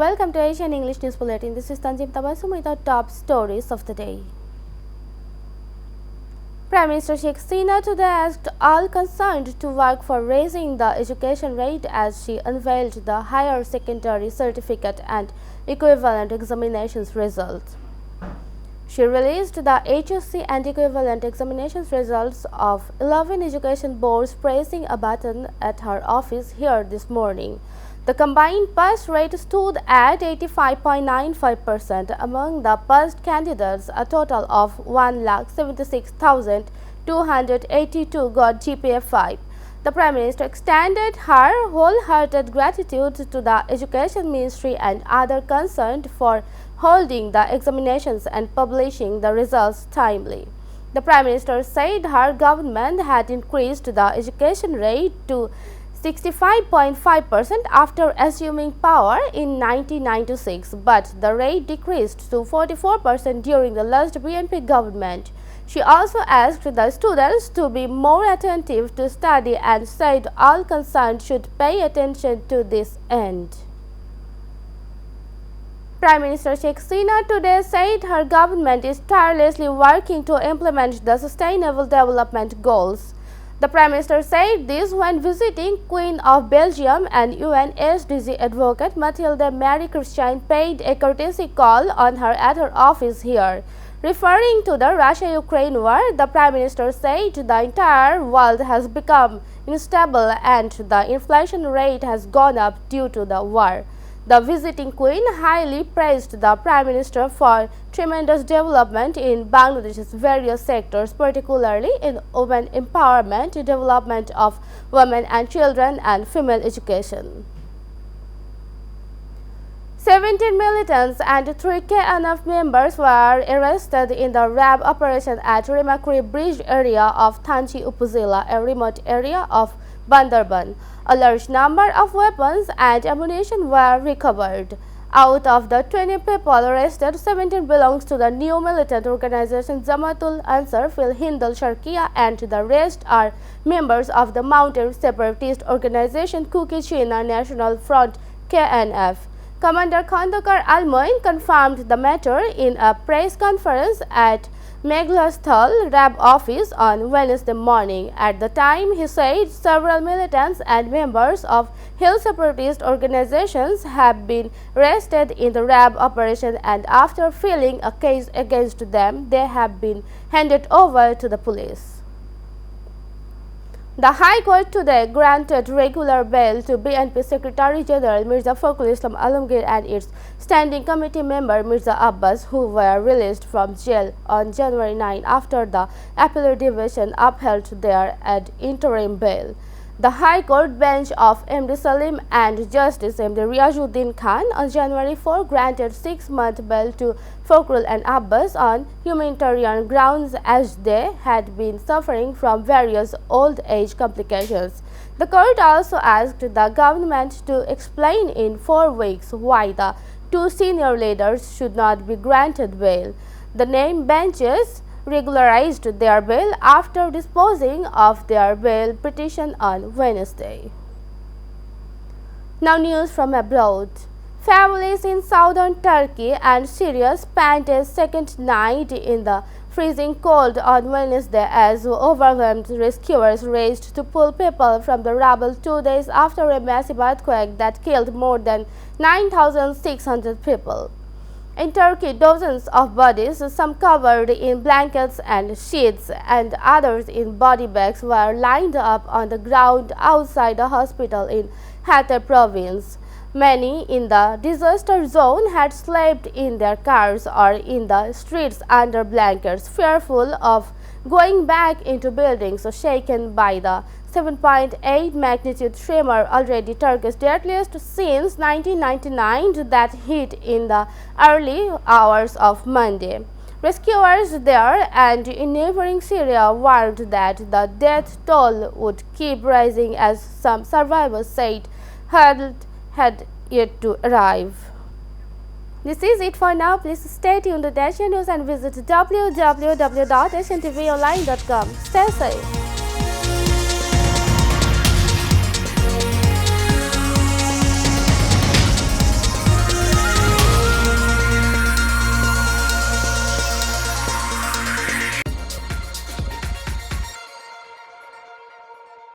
Welcome to Asian English News Bulletin. This is Tanzim Tabassum with our top stories of the day. Prime Minister Sheikh Hasina today asked all concerned to work for raising the education rate as she unveiled the higher secondary certificate and equivalent examinations results. She released the HSC and equivalent examinations results of 11 education boards, pressing a button at her office here this morning. The combined pass rate stood at 85.95%. Among the passed candidates, a total of 1,76,282 got GPA 5. The Prime Minister extended her wholehearted gratitude to the Education Ministry and other concerned for holding the examinations and publishing the results timely. The Prime Minister said her government had increased the education rate to 65.5% after assuming power in 1996, but the rate decreased to 44% during the last BNP government. She also asked the students to be more attentive to study and said all concerned should pay attention to this end. Prime Minister Sheikh Hasina today said her government is tirelessly working to implement the Sustainable Development Goals. The Prime Minister said this when visiting Queen of Belgium and UN SDG advocate Mathilde Marie Christian paid a courtesy call on her at her office here. Referring to the Russia-Ukraine war, the Prime Minister said the entire world has become unstable and the inflation rate has gone up due to the war. The visiting Queen highly praised the Prime Minister for tremendous development in Bangladesh's various sectors, particularly in women empowerment, development of women and children, and female education. 17 militants and 3 KNF members were arrested in the RAB operation at Remakri Bridge area of Thanchi Upazila, a remote area of Bandarban. A large number of weapons and ammunition were recovered. Out of the 20 people arrested, 17 belongs to the new militant organization Jamatul Ansar fil Hindal Sharqiya and the rest are members of the mountain separatist organization Kuki China National Front KNF. Commander Khandakar Al-Moin confirmed the matter in a press conference at Meglasthal RAB office on Wednesday morning. At the time, he said several militants and members of Hill separatist organizations have been arrested in the RAB operation, and after filing a case against them, they have been handed over to the police. The High Court today granted regular bail to BNP Secretary General Mirza Fakhrul Islam Alamgir and its standing committee member Mirza Abbas, who were released from jail on January 9 after the appellate division upheld their interim bail. The High Court bench of MD Salim and Justice MD Riazuddin Khan on January 4 granted 6-month bail to Fakhrul and Abbas on humanitarian grounds as they had been suffering from various old age complications. The court also asked the government to explain in 4 weeks why the 2 senior leaders should not be granted bail. The named benches regularized their bail after disposing of their bail petition on Wednesday. Now news from abroad. Families in southern Turkey and Syria spent a second night in the freezing cold on Wednesday as overwhelmed rescuers raced to pull people from the rubble 2 days after a massive earthquake that killed more than 9,600 people. In Turkey, dozens of bodies, some covered in blankets and sheets and others in body bags, were lined up on the ground outside a hospital in Hatay province. Many in the disaster zone had slept in their cars or in the streets under blankets, fearful of going back into buildings shaken by the 7.8 magnitude tremor, already Turkey's deadliest since 1999, that hit in the early hours of Monday. Rescuers there and in neighboring Syria warned that the death toll would keep rising as some survivors said help had yet to arrive. This is it for now. Please stay tuned to Asian News and visit www.asiantvonline.com. Stay safe.